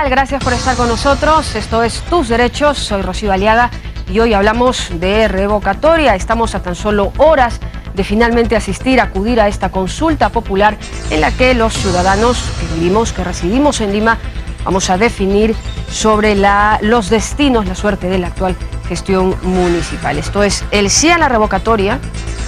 tal? Gracias por estar con nosotros. Esto es Tus Derechos. Soy Rocío Aliaga y hoy hablamos de revocatoria. Estamos a tan solo horas de finalmente acudir a esta consulta popular en la que los ciudadanos que residimos en Lima, vamos a definir sobre los destinos, la suerte de la actual gestión municipal. Esto es el sí a la revocatoria,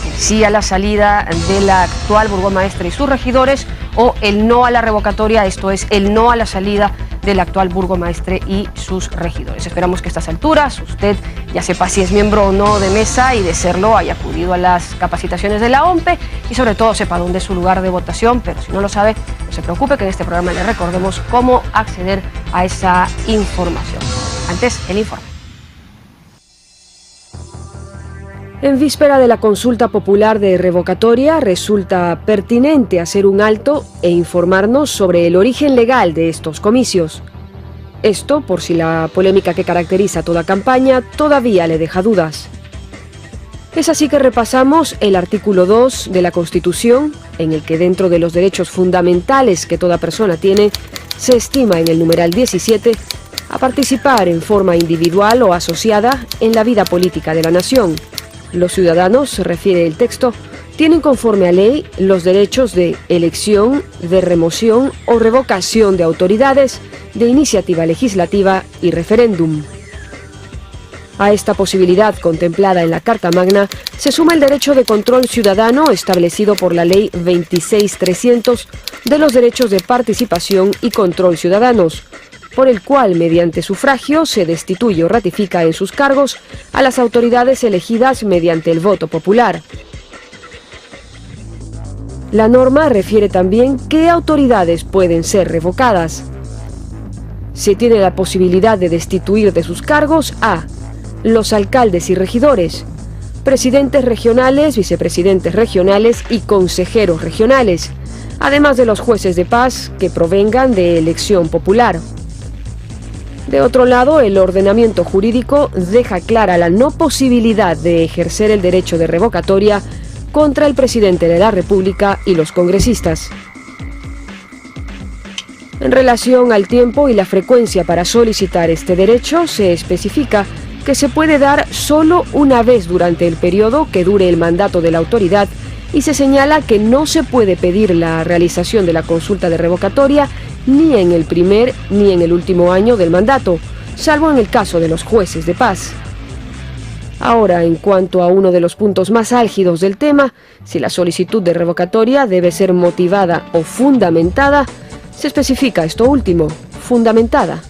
el sí a la salida de la actual burgomaestra y sus regidores, o el no a la revocatoria, esto es el no a la salida del actual burgomaestre y sus regidores. Esperamos que a estas alturas usted ya sepa si es miembro o no de mesa, y de serlo haya acudido a las capacitaciones de la OMPE y sobre todo sepa dónde es su lugar de votación, pero si no lo sabe, no se preocupe, que en este programa le recordemos cómo acceder a esa información. Antes, el informe. En víspera de la consulta popular de revocatoria, resulta pertinente hacer un alto e informarnos sobre el origen legal de estos comicios. Esto por si la polémica que caracteriza toda campaña todavía le deja dudas. Es así que repasamos el artículo 2 de la Constitución, en el que dentro de los derechos fundamentales que toda persona tiene, se estima en el numeral 17 a participar en forma individual o asociada en la vida política de la nación. Los ciudadanos, se refiere el texto, tienen conforme a ley los derechos de elección, de remoción o revocación de autoridades, de iniciativa legislativa y referéndum. A esta posibilidad contemplada en la Carta Magna se suma el derecho de control ciudadano establecido por la Ley 26.300 de los derechos de participación y control ciudadanos, por el cual, mediante sufragio, se destituye o ratifica en sus cargos a las autoridades elegidas mediante el voto popular. La norma refiere también qué autoridades pueden ser revocadas. Se tiene la posibilidad de destituir de sus cargos a los alcaldes y regidores, presidentes regionales, vicepresidentes regionales y consejeros regionales, además de los jueces de paz que provengan de elección popular. De otro lado, el ordenamiento jurídico deja clara la no posibilidad de ejercer el derecho de revocatoria contra el presidente de la República y los congresistas. En relación al tiempo y la frecuencia para solicitar este derecho, se especifica que se puede dar solo una vez durante el periodo que dure el mandato de la autoridad, y se señala que no se puede pedir la realización de la consulta de revocatoria ni en el primer ni en el último año del mandato, salvo en el caso de los jueces de paz. Ahora, en cuanto a uno de los puntos más álgidos del tema, si la solicitud de revocatoria debe ser motivada o fundamentada, se especifica esto último, fundamentada.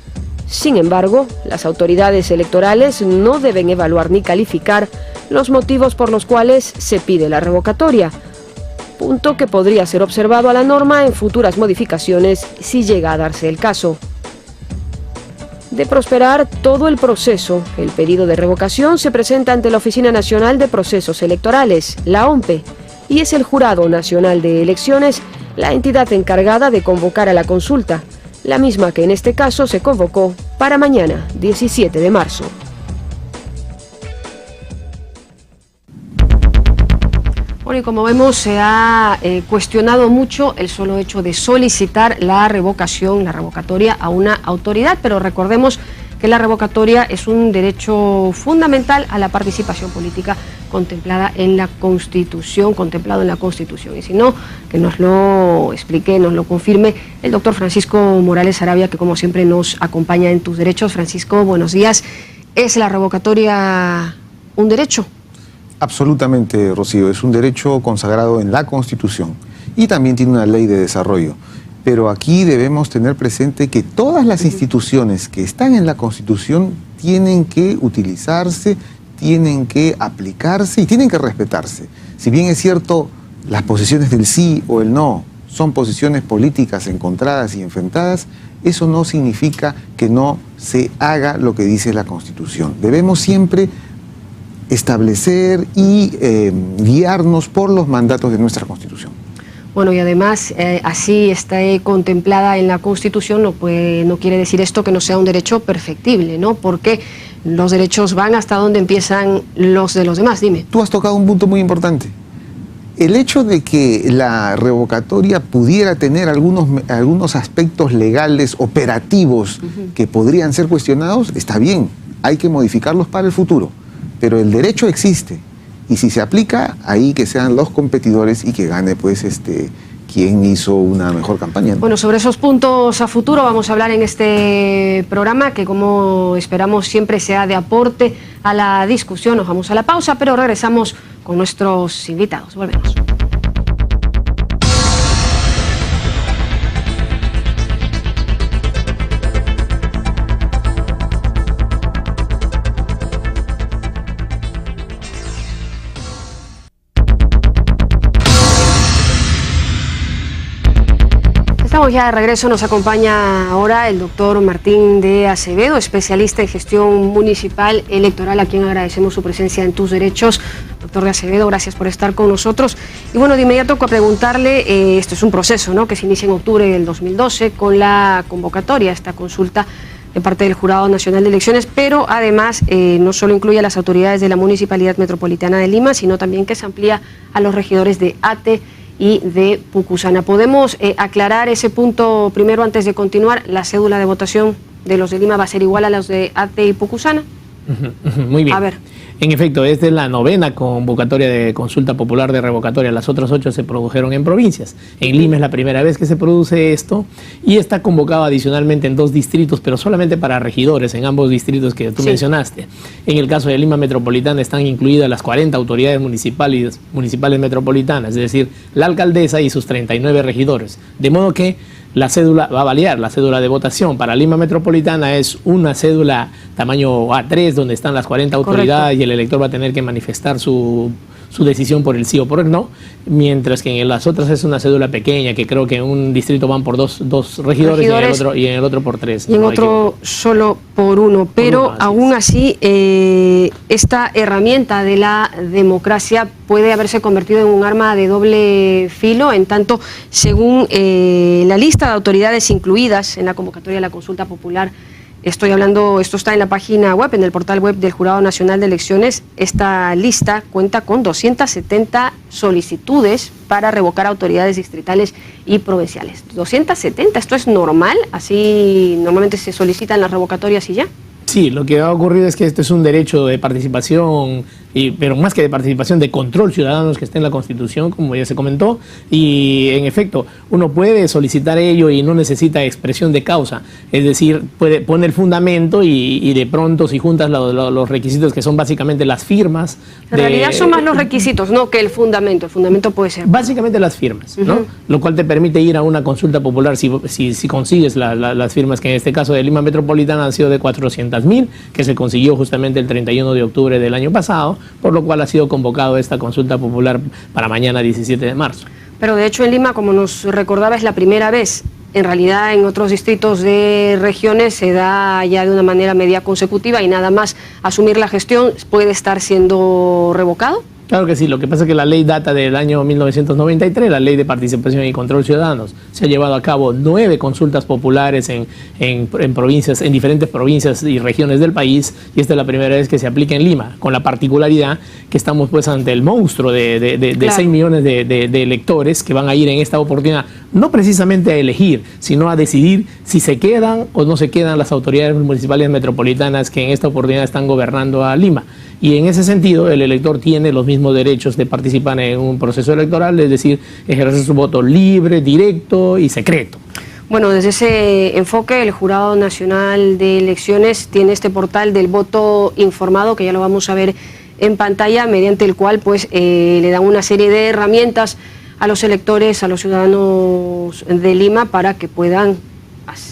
Sin embargo, las autoridades electorales no deben evaluar ni calificar los motivos por los cuales se pide la revocatoria, punto que podría ser observado a la norma en futuras modificaciones si llega a darse el caso. De prosperar todo el proceso, el pedido de revocación se presenta ante la Oficina Nacional de Procesos Electorales, la OMPE, y es el Jurado Nacional de Elecciones la entidad encargada de convocar a la consulta, la misma que en este caso se convocó para mañana, 17 de marzo. Bueno, y como vemos, se ha cuestionado mucho el solo hecho de solicitar la revocatoria a una autoridad, pero recordemos que la revocatoria es un derecho fundamental a la participación política contemplado en la Constitución, y si no, que nos lo explique, nos lo confirme el doctor Francisco Morales Arabia, que como siempre nos acompaña en Tus Derechos. Francisco, buenos días. ¿Es la revocatoria un derecho? Absolutamente, Rocío, es un derecho consagrado en la Constitución y también tiene una ley de desarrollo. Pero aquí debemos tener presente que todas las instituciones que están en la Constitución tienen que utilizarse, tienen que aplicarse y tienen que respetarse. Si bien es cierto, las posiciones del sí o el no son posiciones políticas encontradas y enfrentadas, eso no significa que no se haga lo que dice la Constitución. Debemos siempre establecer y guiarnos por los mandatos de nuestra Constitución. Bueno, y además, así está contemplada en la Constitución, no quiere decir esto que no sea un derecho perfectible, ¿no? Porque los derechos van hasta donde empiezan los de los demás. Dime. Tú has tocado un punto muy importante. el hecho de que la revocatoria pudiera tener algunos aspectos legales, operativos, que podrían ser cuestionados, está bien, hay que modificarlos para el futuro, pero el derecho existe, y si se aplica, ahí que sean los competidores y que gane pues quien hizo una mejor campaña, ¿no? Bueno, sobre esos puntos a futuro vamos a hablar en este programa, que como esperamos siempre sea de aporte a la discusión. Nos vamos a la pausa, pero regresamos con nuestros invitados. Volvemos. Estamos ya de regreso, nos acompaña ahora el doctor Martín de Acevedo, especialista en gestión municipal electoral, a quien agradecemos su presencia en Tus Derechos. Doctor de Acevedo, gracias por estar con nosotros. Y bueno, de inmediato a preguntarle, esto es un proceso, ¿no?, que se inicia en octubre del 2012 con la convocatoria, esta consulta de parte del Jurado Nacional de Elecciones, pero además no solo incluye a las autoridades de la Municipalidad Metropolitana de Lima, sino también que se amplía a los regidores de ATE y de Pucusana. ¿Podemos aclarar ese punto primero antes de continuar? ¿La cédula de votación de los de Lima va a ser igual a los de ATE y Pucusana? Muy bien. A ver. En efecto, esta es la 9ª convocatoria de consulta popular de revocatoria. Las otras 8 se produjeron en provincias. En Lima es la primera vez que se produce esto y está convocado adicionalmente en 2 distritos, pero solamente para regidores en ambos distritos que tú mencionaste. En el caso de Lima Metropolitana están incluidas las 40 autoridades municipales metropolitanas, es decir, la alcaldesa y sus 39 regidores. De modo que la cédula va a validar, la cédula de votación para Lima Metropolitana es una cédula tamaño A3 donde están las 40 autoridades. Correcto. Y el elector va a tener que manifestar su decisión por el sí o por el no, mientras que en las otras es una cédula pequeña, que creo que en un distrito van por dos regidores y en el otro por 3. Y en otro solo por 1, pero aún así esta herramienta de la democracia puede haberse convertido en un arma de doble filo, en tanto, según la lista de autoridades incluidas en la convocatoria de la consulta popular, estoy hablando, esto está en la página web, en el portal web del Jurado Nacional de Elecciones. Esta lista cuenta con 270 solicitudes para revocar autoridades distritales y provinciales. 270, ¿esto es normal? ¿Así normalmente se solicitan las revocatorias y ya? Sí, lo que ha ocurrido es que esto es un derecho de participación, pero más que de participación, de control ciudadanos que está en la Constitución, como ya se comentó, y en efecto, uno puede solicitar ello y no necesita expresión de causa, es decir, pone el fundamento y de pronto si juntas los requisitos que son básicamente las firmas. En realidad son más los requisitos, no que el fundamento puede ser. Básicamente las firmas, ¿no? Lo cual te permite ir a una consulta popular si consigues las firmas, que en este caso de Lima Metropolitana han sido de 400.000, que se consiguió justamente el 31 de octubre del año pasado, por lo cual ha sido convocado esta consulta popular para mañana 17 de marzo. Pero de hecho en Lima, como nos recordaba, es la primera vez. En realidad en otros distritos de regiones se da ya de una manera media consecutiva y nada más asumir la gestión puede estar siendo revocado. Claro que sí, lo que pasa es que la ley data del año 1993, la Ley de Participación y Control Ciudadanos. Se ha llevado a cabo 9 consultas populares en provincias, en diferentes provincias y regiones del país, y esta es la primera vez que se aplica en Lima, con la particularidad que estamos pues ante el monstruo de claro, 6 millones de electores que van a ir en esta oportunidad, no precisamente a elegir, sino a decidir si se quedan o no se quedan las autoridades municipales metropolitanas que en esta oportunidad están gobernando a Lima. Y en ese sentido, el elector tiene los mismos derechos de participar en un proceso electoral, es decir, ejercer su voto libre, directo y secreto. Bueno, desde ese enfoque, el Jurado Nacional de Elecciones tiene este portal del voto informado, que ya lo vamos a ver en pantalla, mediante el cual pues le dan una serie de herramientas a los electores, a los ciudadanos de Lima, para que puedan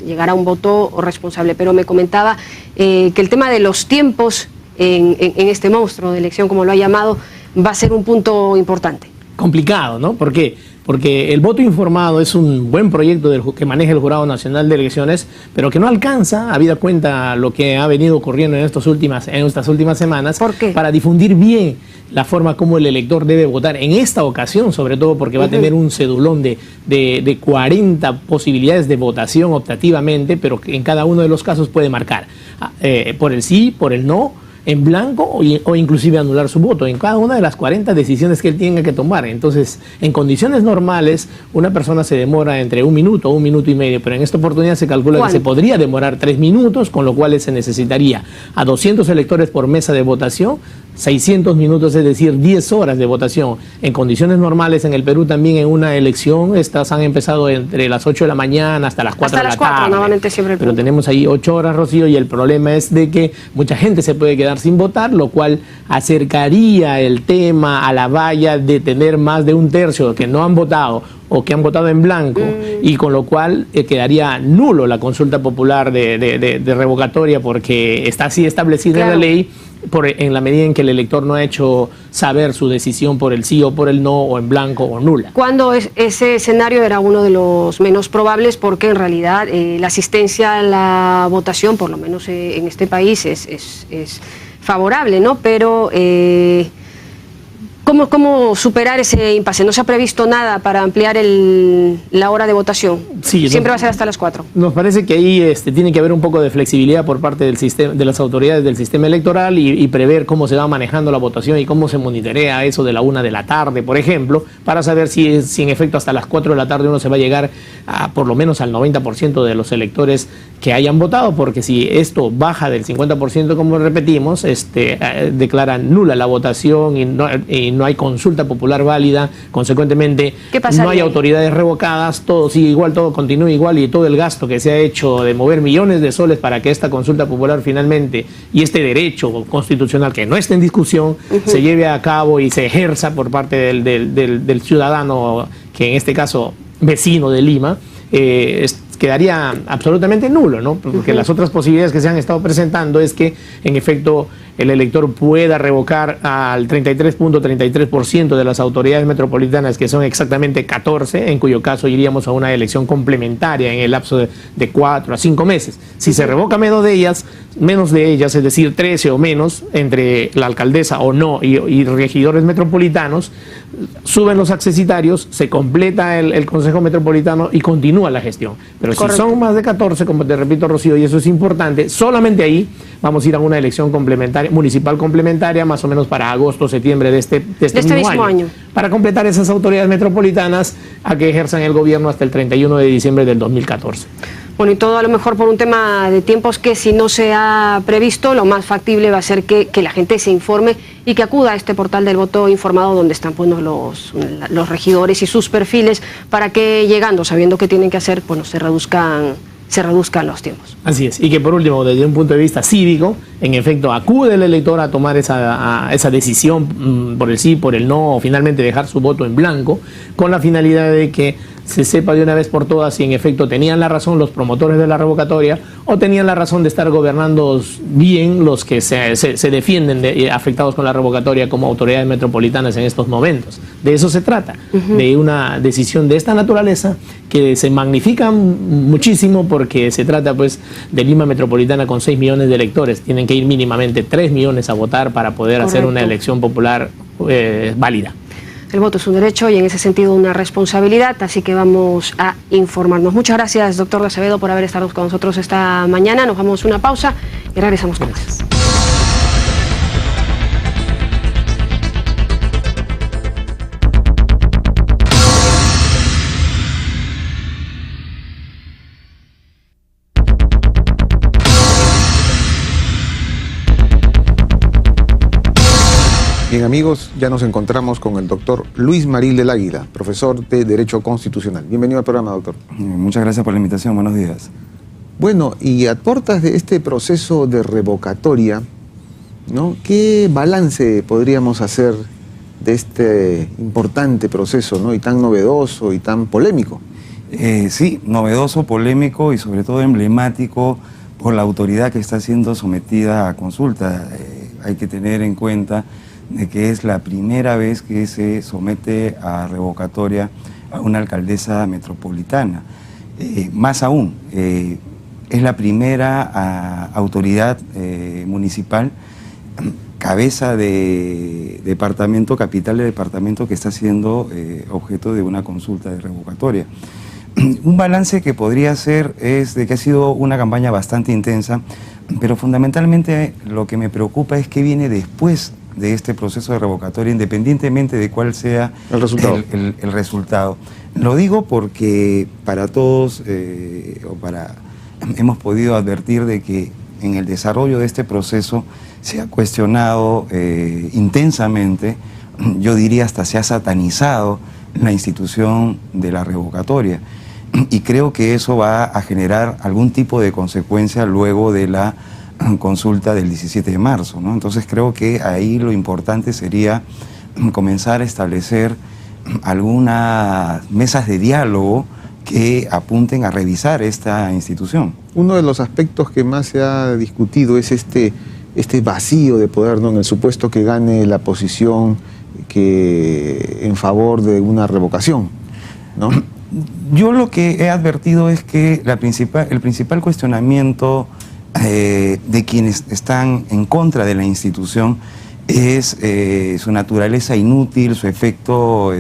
llegar a un voto responsable. Pero me comentaba que el tema de los tiempos en este monstruo de elección, como lo ha llamado, va a ser un punto importante. Complicado, ¿no? ¿Por qué? Porque el voto informado es un buen proyecto que maneja el Jurado Nacional de Elecciones, pero que no alcanza, habida cuenta lo que ha venido ocurriendo en estas últimas semanas, ¿por qué? Para difundir bien la forma como el elector debe votar en esta ocasión, sobre todo porque va a tener un cedulón de 40 posibilidades de votación optativamente, pero que en cada uno de los casos puede marcar por el sí, por el no, en blanco o inclusive anular su voto en cada una de las 40 decisiones que él tenga que tomar. Entonces, en condiciones normales, una persona se demora entre 1 minuto o 1 minuto y medio, pero en esta oportunidad se calcula que se podría demorar 3 minutos, con lo cual se necesitaría a 200 electores por mesa de votación, 600 minutos, es decir, 10 horas de votación. En condiciones normales en el Perú también en una elección, estas han empezado entre las 8 de la mañana hasta las 4 de la tarde. Normalmente siempre. Pero tenemos ahí 8 horas, Rocío, y el problema es de que mucha gente se puede quedar sin votar, lo cual acercaría el tema a la valla de tener más de 1/3 que no han votado o que han votado en blanco, y con lo cual quedaría nulo la consulta popular de revocatoria, porque está así establecida en la ley, en la medida en que el elector no ha hecho saber su decisión por el sí o por el no, o en blanco o nula. Cuando ese escenario era uno de los menos probables, porque en realidad la asistencia a la votación, por lo menos en este país, es favorable, ¿no? Pero ¿cómo superar ese impasse? ¿No se ha previsto nada para ampliar la hora de votación? Sí, siempre va a ser hasta las 4. Nos parece que ahí tiene que haber un poco de flexibilidad por parte del sistema, de las autoridades del sistema electoral, y prever cómo se va manejando la votación y cómo se monitorea eso de la 1 de la tarde, por ejemplo, para saber si en efecto hasta las 4 de la tarde uno se va a llegar a por lo menos al 90% de los electores que hayan votado, porque si esto baja del 50%, como repetimos, declara nula la votación y no hay consulta popular válida, consecuentemente no hay autoridades revocadas, todo sigue igual, todo continúa igual, y todo el gasto que se ha hecho de mover millones de soles para que esta consulta popular finalmente, y este derecho constitucional que no está en discusión, se lleve a cabo y se ejerza por parte del ciudadano, que en este caso vecino de Lima, quedaría absolutamente nulo, ¿no? Porque las otras posibilidades que se han estado presentando es que, en efecto, el elector pueda revocar al 33.33% de las autoridades metropolitanas, que son exactamente 14, en cuyo caso iríamos a una elección complementaria en el lapso de 4 a 5 meses. Si se revoca menos de ellas, es decir, 13 o menos, entre la alcaldesa o no y regidores metropolitanos, suben los accesitarios, se completa el Consejo Metropolitano y continúa la gestión. Pero si son más de 14, como te repito, Rocío, y eso es importante, solamente ahí vamos a ir a una elección complementaria, municipal complementaria, más o menos para agosto o septiembre de este mismo año, para completar esas autoridades metropolitanas a que ejerzan el gobierno hasta el 31 de diciembre del 2014. Bueno, y todo a lo mejor por un tema de tiempos que, si no se ha previsto, lo más factible va a ser que la gente se informe y que acuda a este portal del voto informado, donde están los regidores y sus perfiles, para que, llegando, sabiendo qué tienen que hacer, se reduzcan los tiempos. Así es, y que por último, desde un punto de vista cívico, en efecto, acude el elector a tomar esa decisión por el sí, por el no, o finalmente dejar su voto en blanco, con la finalidad de que se sepa de una vez por todas si en efecto tenían la razón los promotores de la revocatoria, o tenían la razón de estar gobernando bien los que se defienden afectados con la revocatoria como autoridades metropolitanas en estos momentos. De eso se trata, de una decisión de esta naturaleza, que se magnifica muchísimo, porque se trata pues de Lima metropolitana con 6 millones de electores. Tienen que ir mínimamente 3 millones a votar para poder hacer una elección popular válida. El voto es un derecho y, en ese sentido, una responsabilidad, así que vamos a informarnos. Muchas gracias, doctor de Acevedo, por haber estado con nosotros esta mañana. Nos vamos a una pausa y regresamos con más. Bien, amigos, ya nos encontramos con el doctor Luis Maril del Águila, profesor de Derecho Constitucional. Bienvenido al programa, doctor. Muchas gracias por la invitación, buenos días. Bueno, y a puertas de este proceso de revocatoria, ¿no?, ¿qué balance podríamos hacer de este importante proceso, ¿no?, y tan novedoso y tan polémico? Sí, novedoso, polémico y sobre todo emblemático por la autoridad que está siendo sometida a consulta. Hay que tener en cuenta de que es la primera vez que se somete a revocatoria a una alcaldesa metropolitana. Más aún, es la primera autoridad municipal, cabeza de departamento, capital de departamento, que está siendo objeto de una consulta de revocatoria. Un balance que podría ser es de que ha sido una campaña bastante intensa, Pero fundamentalmente lo que me preocupa es qué viene después de este proceso de revocatoria, independientemente de cuál sea el resultado. El resultado. Lo digo porque para todos, hemos podido advertir de que en el desarrollo de este proceso se ha cuestionado intensamente, yo diría hasta se ha satanizado la institución de la revocatoria. Y creo que eso va a generar algún tipo de consecuencia luego de la consulta del 17 de marzo, ¿no? Entonces creo que ahí lo importante sería comenzar a establecer algunas mesas de diálogo que apunten a revisar esta institución. Uno de los aspectos que más se ha discutido es este vacío de poder, ¿no? En el supuesto que gane la posición que en favor de una revocación, ¿no? Yo lo que he advertido es que el principal cuestionamiento de quienes están en contra de la institución es su naturaleza inútil, su efecto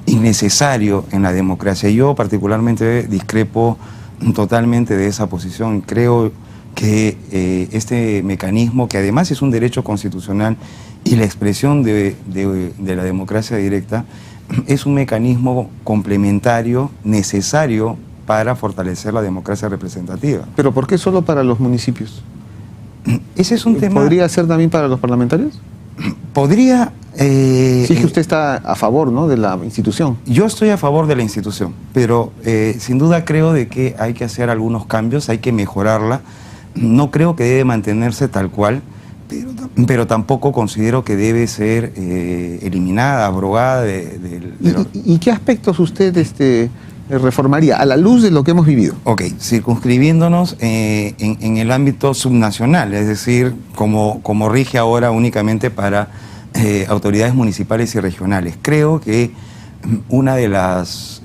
innecesario en la democracia. Yo particularmente discrepo totalmente de esa posición. Creo que este mecanismo, que además es un derecho constitucional y la expresión de la democracia directa, es un mecanismo complementario, necesario para fortalecer la democracia representativa. ¿Pero por qué solo para los municipios? Ese es un tema... ¿Podría ser también para los parlamentarios? Podría... Si es que usted está a favor, ¿no?, de la institución. Yo estoy a favor de la institución, pero sin duda creo de que hay que hacer algunos cambios, hay que mejorarla. No creo que debe mantenerse tal cual, pero tampoco considero que debe ser eliminada, abrogada. ¿Y qué aspectos usted reformaría a la luz de lo que hemos vivido? Ok, circunscribiéndonos en el ámbito subnacional, es decir, como rige ahora únicamente para autoridades municipales y regionales. Creo que una de los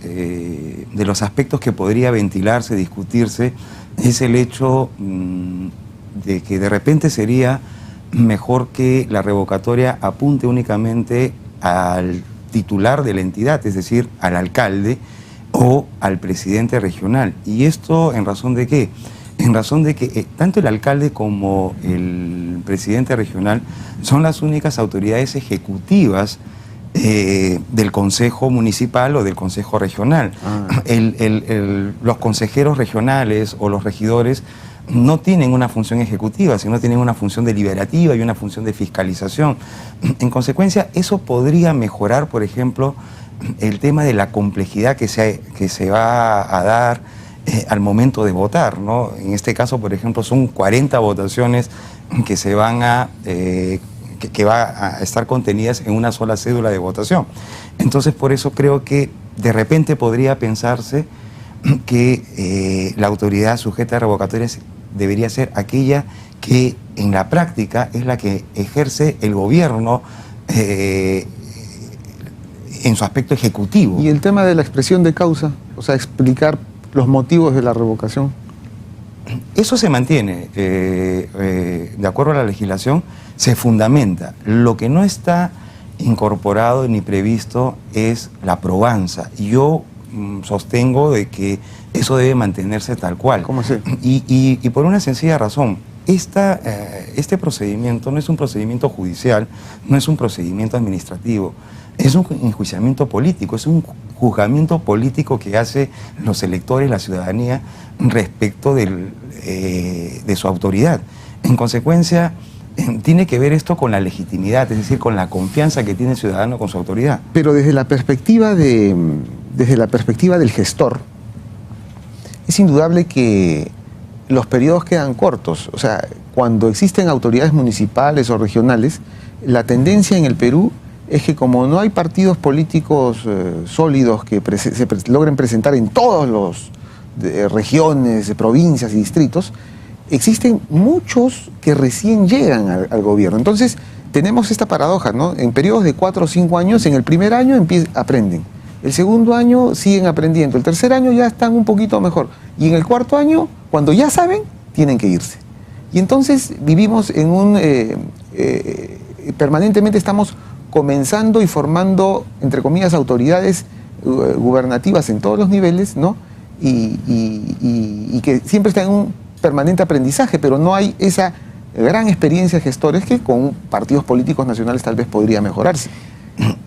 aspectos que podría ventilarse, discutirse, es el hecho de que de repente sería mejor que la revocatoria apunte únicamente al titular de la entidad, es decir, al alcalde o al presidente regional. ¿Y esto en razón de qué? En razón de que tanto el alcalde como el presidente regional son las únicas autoridades ejecutivas del consejo municipal o del consejo regional. Los consejeros regionales o los regidores no tienen una función ejecutiva, sino tienen una función deliberativa y una función de fiscalización. En consecuencia, eso podría mejorar, por ejemplo, el tema de la complejidad que se va a dar al momento de votar, ¿no? En este caso, por ejemplo, son 40 votaciones que van a estar contenidas en una sola cédula de votación. Entonces, por eso creo que de repente podría pensarse que la autoridad sujeta a revocatorias debería ser aquella que en la práctica es la que ejerce el gobierno en su aspecto ejecutivo. ¿Y el tema de la expresión de causa? O sea, explicar los motivos de la revocación. Eso se mantiene, de acuerdo a la legislación, se fundamenta. Lo que no está incorporado ni previsto es la probanza. Yo sostengo de que eso debe mantenerse tal cual. ¿Cómo así? Y por una sencilla razón. Este procedimiento no es un procedimiento judicial, no es un procedimiento administrativo, es un enjuiciamiento político, es un juzgamiento político que hace los electores, la ciudadanía, respecto de su autoridad. En consecuencia, tiene que ver esto con la legitimidad, es decir, con la confianza que tiene el ciudadano con su autoridad. Pero desde la perspectiva del gestor, es indudable que los periodos quedan cortos. O sea, cuando existen autoridades municipales o regionales, la tendencia en el Perú es que como no hay partidos políticos sólidos que logren presentar en todas las regiones, provincias y distritos, existen muchos que recién llegan al gobierno. Entonces, tenemos esta paradoja, ¿no? En periodos de 4 o 5 años, en el primer año aprenden. El segundo año siguen aprendiendo. El tercer año ya están un poquito mejor. Y en el cuarto año, cuando ya saben, tienen que irse. Y entonces vivimos en permanentemente estamos comenzando y formando, entre comillas, autoridades gubernativas en todos los niveles, ¿no? Y que siempre están permanente aprendizaje, pero no hay esa gran experiencia de gestores que con partidos políticos nacionales tal vez podría mejorarse.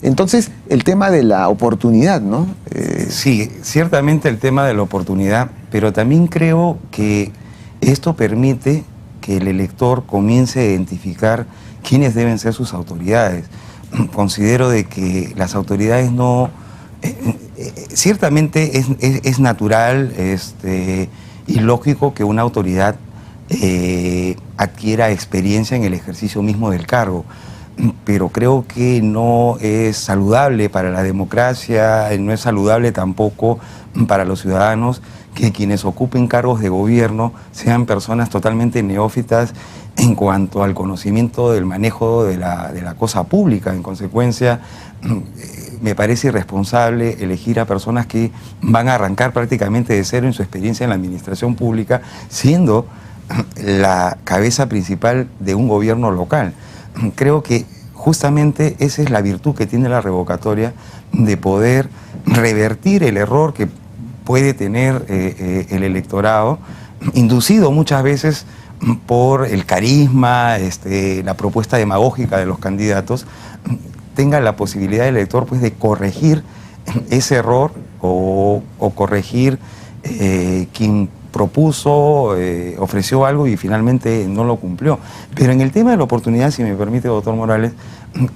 Entonces, el tema de la oportunidad, ¿no? Sí, ciertamente el tema de la oportunidad, pero también creo que esto permite que el elector comience a identificar quiénes deben ser sus autoridades. Considero de que las autoridades no... ciertamente es natural y lógico que una autoridad adquiera experiencia en el ejercicio mismo del cargo, pero creo que no es saludable para la democracia, no es saludable tampoco para los ciudadanos que quienes ocupen cargos de gobierno sean personas totalmente neófitas en cuanto al conocimiento del manejo de la cosa pública. En consecuencia, me parece irresponsable elegir a personas que van a arrancar prácticamente de cero en su experiencia en la administración pública, siendo la cabeza principal de un gobierno local. Creo que justamente esa es la virtud que tiene la revocatoria, de poder revertir el error que puede tener el electorado, inducido muchas veces por el carisma, la propuesta demagógica de los candidatos, tenga la posibilidad el elector pues, de corregir ese error o corregir quien propuso, ofreció algo y finalmente no lo cumplió. Pero en el tema de la oportunidad, si me permite, doctor Morales,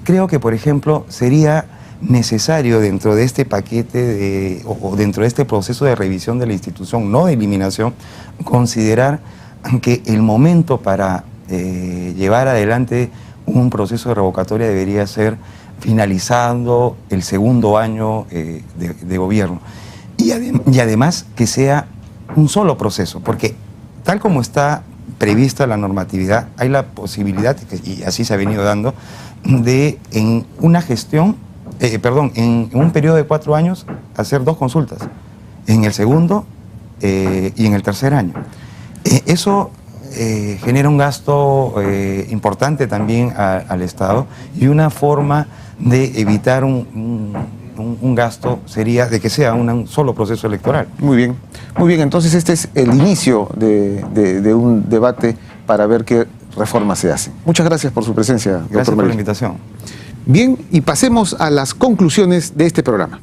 creo que, por ejemplo, sería necesario dentro de este paquete o dentro de este proceso de revisión de la institución, no de eliminación, considerar que el momento para llevar adelante un proceso de revocatoria debería ser finalizando el segundo año de gobierno. Y además que sea un solo proceso, porque tal como está prevista la normatividad, hay la posibilidad, y así se ha venido dando, de en una gestión, en un periodo de 4 años, hacer 2 consultas, en el segundo y en el tercer año. Eso genera un gasto importante también al Estado, y una forma de evitar un gasto sería de que sea un solo proceso electoral. Muy bien, entonces este es el inicio de un debate para ver qué reformas se hacen. Muchas gracias por su presencia, doctor Morales. Gracias por la invitación. Bien, y pasemos a las conclusiones de este programa.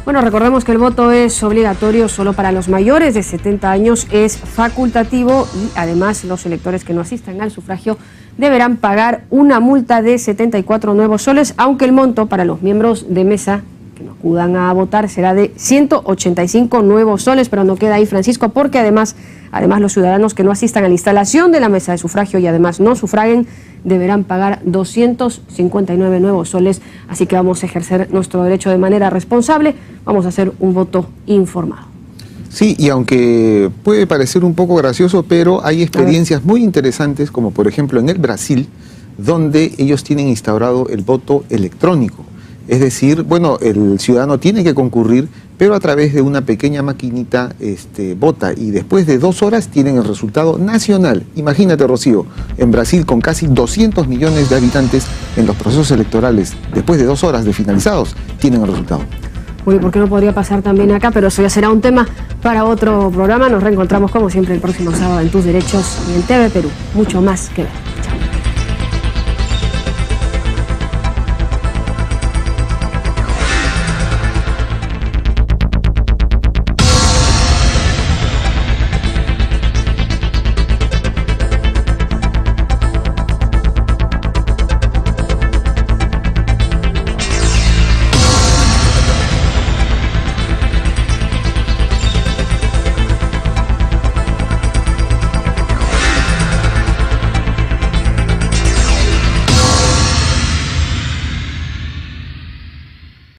Bueno, recordemos que el voto es obligatorio solo para los mayores de 70 años, es facultativo y además los electores que no asistan al sufragio deberán pagar una multa de 74 nuevos soles, aunque el monto para los miembros de mesa que no acudan a votar será de 185 nuevos soles, pero no queda ahí, Francisco, porque además los ciudadanos que no asistan a la instalación de la mesa de sufragio y además no sufraguen deberán pagar 259 nuevos soles, así que vamos a ejercer nuestro derecho de manera responsable, vamos a hacer un voto informado. Sí, y aunque puede parecer un poco gracioso, pero hay experiencias muy interesantes, como por ejemplo en el Brasil, donde ellos tienen instaurado el voto electrónico. Es decir, bueno, el ciudadano tiene que concurrir, pero a través de una pequeña maquinita vota, y después de 2 horas tienen el resultado nacional. Imagínate, Rocío, en Brasil con casi 200 millones de habitantes, en los procesos electorales, después de 2 horas de finalizados, tienen el resultado. Uy, ¿por qué no podría pasar también acá? Pero eso ya será un tema para otro programa. Nos reencontramos como siempre el próximo sábado en Tus Derechos y en TV Perú. Mucho más que ver.